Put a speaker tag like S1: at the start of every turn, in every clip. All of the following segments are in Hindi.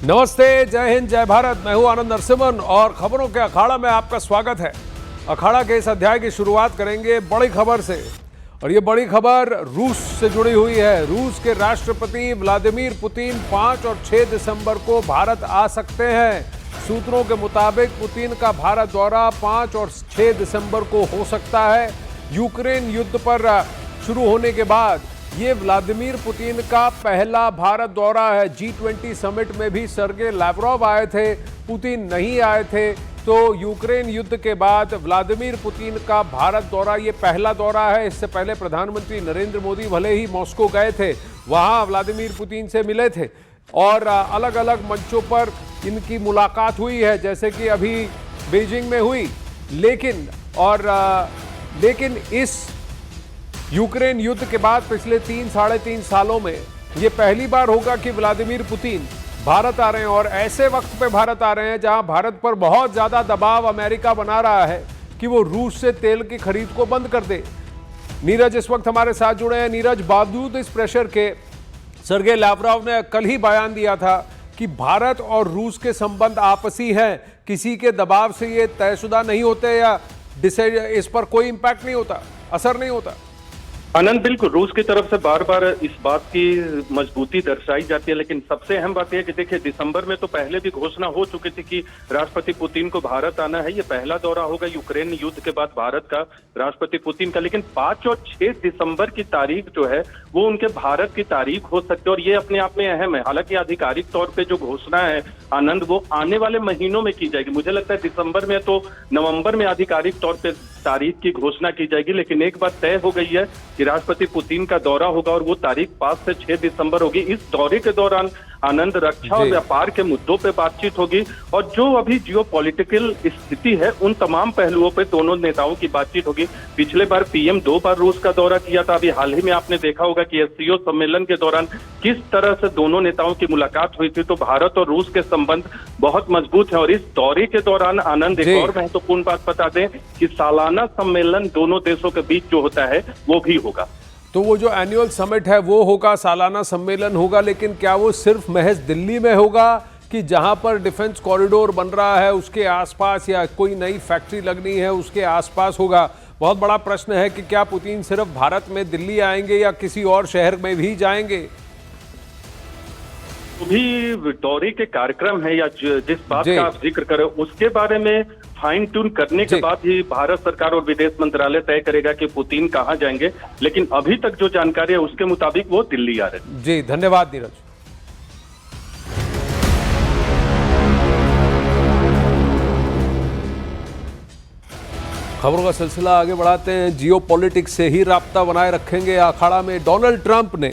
S1: नमस्ते, जय हिंद, जय भारत। मैं हूं आनंद नरसिम्हन और खबरों के अखाड़ा में आपका स्वागत है। अखाड़ा के इस अध्याय की शुरुआत करेंगे बड़ी खबर से और ये बड़ी खबर रूस से जुड़ी हुई है। रूस के राष्ट्रपति व्लादिमीर पुतिन 5 और 6 दिसंबर को भारत आ सकते हैं। सूत्रों के मुताबिक पुतिन का भारत दौरा 5 और 6 दिसंबर को हो सकता है। यूक्रेन युद्ध पर शुरू होने के बाद ये व्लादिमीर पुतिन का पहला भारत दौरा है। G20 समिट में भी सर्गे लैवरोव आए थे, पुतिन नहीं आए थे। तो यूक्रेन युद्ध के बाद व्लादिमीर पुतिन का भारत दौरा ये पहला दौरा है। इससे पहले प्रधानमंत्री नरेंद्र मोदी भले ही मॉस्को गए थे, वहां व्लादिमीर पुतिन से मिले थे और अलग अलग मंचों पर इनकी मुलाकात हुई है, जैसे कि अभी बीजिंग में हुई। लेकिन इस यूक्रेन युद्ध के बाद पिछले 3-3.5 सालों में यह पहली बार होगा कि व्लादिमीर पुतिन भारत आ रहे हैं और ऐसे वक्त पे भारत आ रहे हैं जहां भारत पर बहुत ज्यादा दबाव अमेरिका बना रहा है कि वो रूस से तेल की खरीद को बंद कर दे। नीरज इस वक्त हमारे साथ जुड़े हैं। नीरज, बावजूद इस प्रेशर के सर्गे लैवरोव ने कल ही बयान दिया था कि भारत और रूस के संबंध आपसी हैं, किसी के दबाव से ये तयशुदा नहीं होते या इस पर कोई इंपैक्ट नहीं होता, असर नहीं होता।
S2: आनंद, बिल्कुल रूस की तरफ से बार बार इस बात की मजबूती दर्शाई जाती है, लेकिन सबसे अहम बात यह है कि देखिए दिसंबर में तो पहले भी घोषणा हो चुकी थी कि राष्ट्रपति पुतिन को भारत आना है। ये पहला दौरा होगा यूक्रेन युद्ध के बाद भारत का राष्ट्रपति पुतिन का। लेकिन 5 और 6 दिसंबर की तारीख जो है वो उनके भारत की तारीख हो सकती है और ये अपने आप में अहम है। हालांकि आधिकारिक तौर पर जो घोषणा है आनंद, वो आने वाले महीनों में की जाएगी। मुझे लगता है दिसंबर में तो नवंबर में आधिकारिक तौर पर तारीख की घोषणा की जाएगी। लेकिन एक बात तय हो गई है कि राष्ट्रपति पुतिन का दौरा होगा और वो तारीख 5 से 6 दिसंबर होगी। इस दौरे के दौरान आनंद, रक्षा और व्यापार के मुद्दों पे बातचीत होगी और जो अभी जियोपॉलिटिकल स्थिति है उन तमाम पहलुओं पे दोनों नेताओं की बातचीत होगी। पिछले बार पीएम 2 बार रूस का दौरा किया था। अभी हाल ही में आपने देखा होगा कि SCO सम्मेलन के दौरान किस तरह से दोनों नेताओं की मुलाकात हुई थी। तो भारत और रूस के संबंध बहुत मजबूत है और इस दौरे के दौरान आनंद एक और महत्वपूर्ण बात बता दें कि सालाना सम्मेलन दोनों देशों के बीच जो होता है वो भी होगा।
S1: तो वो जो एनुअल समिट है वो होगा, सालाना सम्मेलन होगा, लेकिन क्या वो सिर्फ महज दिल्ली में होगा कि जहां पर डिफेंस कॉरिडोर बन रहा है उसके आसपास या कोई नई फैक्ट्री लगनी है उसके आसपास होगा? बहुत बड़ा प्रश्न है कि क्या पुतिन सिर्फ भारत में दिल्ली आएंगे या किसी और शहर में भी जाएंगे?
S2: भी दौरे के कार्यक्रम है या जिस बात का आप जिक्र करें उसके बारे में फाइन ट्यून करने के बाद ही भारत सरकार और विदेश मंत्रालय तय करेगा कि पुतिन कहां जाएंगे। लेकिन अभी तक जो जानकारी है उसके मुताबिक वो दिल्ली आ रहे हैं।
S1: जी, धन्यवाद नीरज। खबरों का सिलसिला आगे बढ़ाते हैं। जियोपॉलिटिक्स से ही राब्ता बनाए रखेंगे अखाड़ा में। डोनाल्ड ट्रंप ने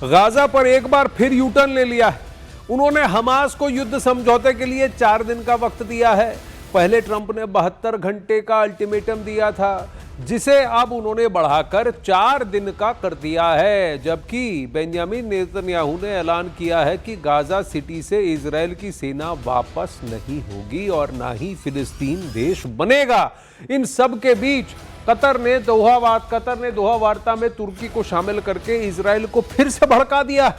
S1: गाजा पर एक बार फिर यूटर्न ले लिया है। उन्होंने हमास को युद्ध समझौते के लिए 4 दिन का वक्त दिया है। पहले ट्रंप ने 72 घंटे का अल्टीमेटम दिया था, जिसे अब उन्होंने बढ़ाकर 4 दिन का कर दिया है। जबकि बेंजामिन नेतन्याहू ने ऐलान किया है कि गाजा सिटी से इजराइल की सेना वापस नहीं होगी और ना ही फिलिस्तीन देश बनेगा। इन सब के बीच कतर ने दोहा वार्ता में तुर्की को शामिल करके इजराइल को फिर से भड़का दिया।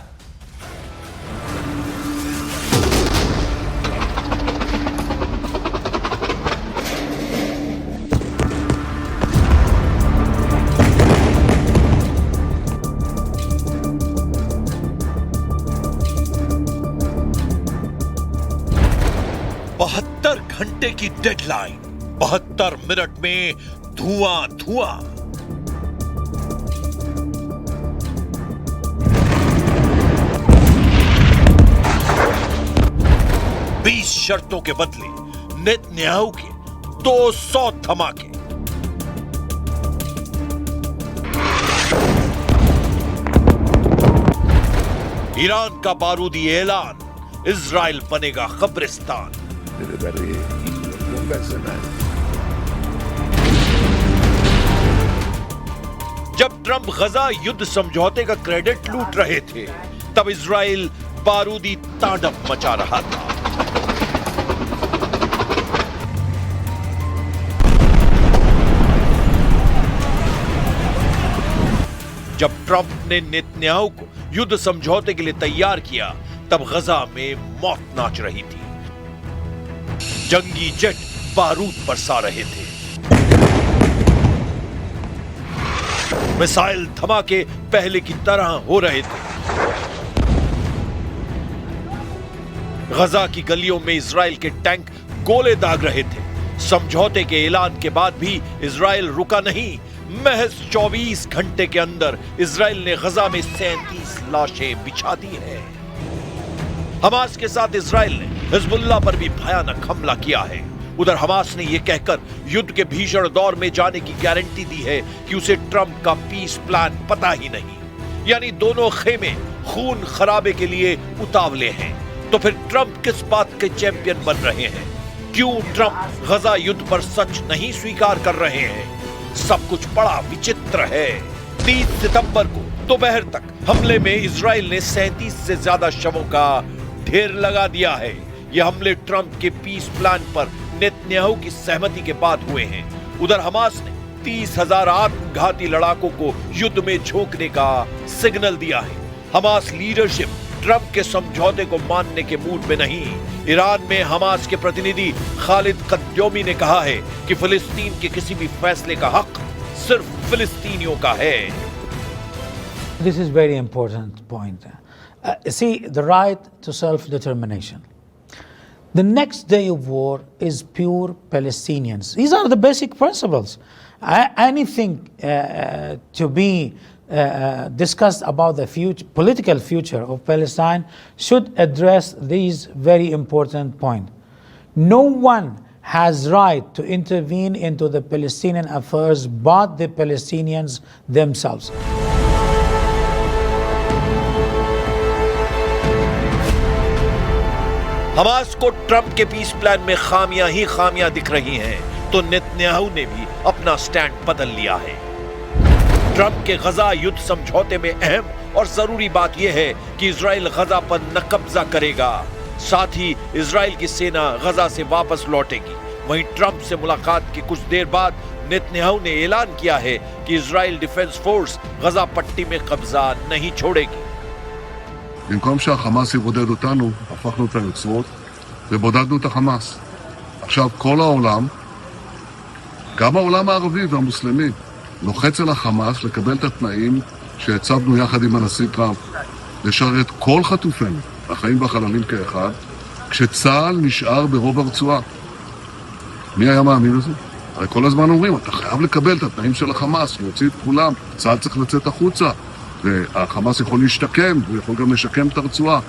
S3: घंटे की डेडलाइन, 72 मिनट में धुआं धुआं। बीस शर्तों के बदले नेतन्याहू के 200 धमाके। ईरान का बारूदी ऐलान, इजराइल बनेगा कब्रिस्तान। जब ट्रंप गजा युद्ध समझौते का क्रेडिट लूट रहे थे, तब इजराइल बारूदी तांडव मचा रहा था। जब ट्रंप ने नेतन्याहू को युद्ध समझौते के लिए तैयार किया, तब गजा में मौत नाच रही थी। जंगी जेट बारूद बरसा रहे थे, मिसाइल धमाके पहले की तरह हो रहे थे। गजा की गलियों में इजराइल के टैंक गोले दाग रहे थे। समझौते के ऐलान के बाद भी इजराइल रुका नहीं। महज 24 घंटे के अंदर इजराइल ने गजा में 37 लाशें बिछा दी हैं। हमास के साथ इजराइल ने हिजबुल्लाह पर भी भयानक हमला किया है। उधर हमास ने यह कहकर युद्ध के भीषण दौर में जाने की गारंटी दी है कि उसे ट्रंप का पीस प्लान पता ही नहीं। यानी दोनों खेमे खून खराबे के लिए उतावले हैं। तो फिर ट्रंप किस बात के चैंपियन बन रहे हैं? क्यों ट्रंप गजा युद्ध पर सच नहीं स्वीकार कर रहे हैं? सब कुछ बड़ा विचित्र है। 30 सितंबर को दोपहर तक हमले में इजराइल ने 37 से ज्यादा शवों का ढेर लगा दिया है। ये हमले ट्रंप के पीस प्लान पर नेतन्याहू की सहमति के बाद हुए हैं। उधर हमास ने 30,000 आत्मघाती लड़ाकों को युद्ध में झोंकने का सिग्नल दिया है। हमास लीडरशिप ट्रंप के समझौते को मानने के मूड में नहीं। ईरान में हमास के प्रतिनिधि खालिद कद्योमी ने कहा है कि फिलिस्तीन के किसी भी फैसले का हक सिर्फ फिलिस्तीनियों का है।
S4: This is very important point. See, the right to self-determination. The next day of war is pure Palestinians. These are the basic principles. Anything to be discussed about the political future of Palestine should address these very important points. No one has right to intervene into the Palestinian affairs but the Palestinians themselves.
S3: Hamas को ट्रंप के पीस प्लान में खामियां ही खामियां दिख रही हैं, तो नेतन्याहू ने भी अपना स्टैंड बदल लिया है। ट्रंप के गजा युद्ध समझौते में अहम और जरूरी बात यह है कि इजराइल गजा पर न कब्जा करेगा, साथ ही इजराइल की सेना गजा से वापस लौटेगी। वहीं ट्रंप से मुलाकात के कुछ देर बाद नेतन्याहू ने ऐलान किया है कि इजराइल डिफेंस फोर्स गजा पट्टी में कब्जा नहीं छोड़ेगी।
S5: במקום שהחמאס יבודד אותנו, הפכנו את היוצרות ובודדנו את החמאס. עכשיו כל העולם, גם העולם הערבי והמוסלמי, לוחץ על החמאס לקבל את התנאים שהצבנו יחד עם הנשיא טראמפ, לשרת כל חטופינו, החיים והחללים כאחד, כשצה"ל נשאר ברוב הרצועה. מי היה מאמין לזה? הרי כל הזמן אומרים, אתה חייב לקבל את התנאים של החמאס, להוציא את כולם, צה"ל צריך לצאת החוצה. והחמאס יכול להשתקם, הוא יכול גם לשקם את הרצועה.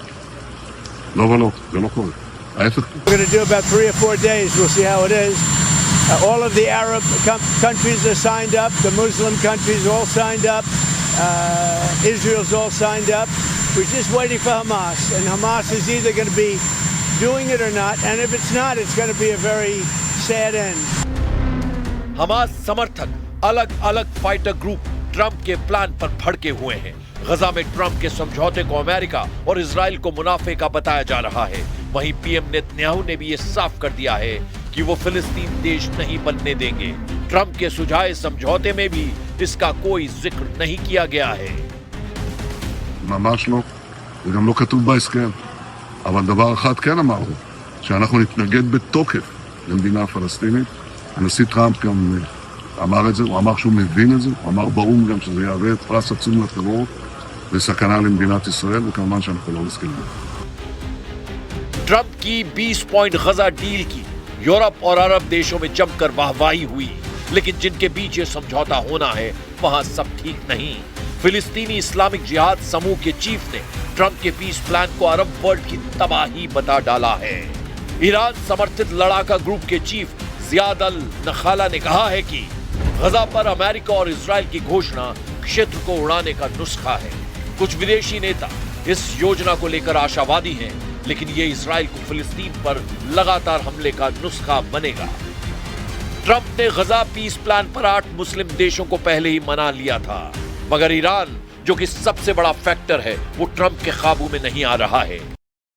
S5: לא ולא, זה לא קורה. ההפך.
S6: We're going to do about 3 or 4 days. We'll see how it is. All of the Arab countries are signed up. The Muslim countries are all signed up. Israel's all signed up. We're just waiting for Hamas. And Hamas is either going to be doing it or not. And if it's not, it's going to be a very sad end.
S3: Hamas समर्थक अलग-अलग फाइटर ग्रुप ट्रंप के प्लान पर भड़के हुए हैं। गजा में ट्रंप के समझौते को अमेरिका और इजराइल को मुनाफे का बताया जा रहा है। वहीं पीएम नेतन्याहू ने भी ये साफ कर दिया है कि वो फिलिस्तीन देश नहीं बनने देंगे। ट्रंप के सुझाए समझौते में भी इसका कोई जिक्र नहीं किया गया है।
S5: ממש לא, זה גם לא כתוב בהסכם. אבל דבר אחד כן אמרנו, שאנחנו נתנגד בתוקף למדינה הפלסטינית. הנשיא טראמפ גם אמר את זה, הוא אמר שהוא מבין את זה, הוא אמר באו"ם גם שזה יהווה את פרס עצום לטרור וסכנה למדינת ישראל, וכמובן שאנחנו לא מסכימים.
S3: ट्रंप की 20 पॉइंट गजा डील की यूरोप और अरब देशों में जमकर वाहवाही हुई, लेकिन जिनके बीच ये समझौता होना है वहां सब ठीक नहीं। फिलिस्तीनी इस्लामिक जिहाद समूह के चीफ ने ट्रंप के पीस प्लान को अरब वर्ल्ड की तबाही बता डाला है। ईरान समर्थित लड़ाका ग्रुप के चीफ जियाद अल नखाला ने कहा है कि गजा पर अमेरिका और इजराइल की घोषणा क्षेत्र को उड़ाने का नुस्खा है। कुछ विदेशी नेता इस योजना को लेकर आशावादी हैं, लेकिन ये इजराइल को फिलिस्तीन पर लगातार हमले का नुस्खा बनेगा। ट्रंप ने गजा पीस प्लान पर 8 मुस्लिम देशों को पहले ही मना लिया था, मगर ईरान जो कि सबसे बड़ा फैक्टर है वो ट्रंप के काबू में नहीं आ रहा है।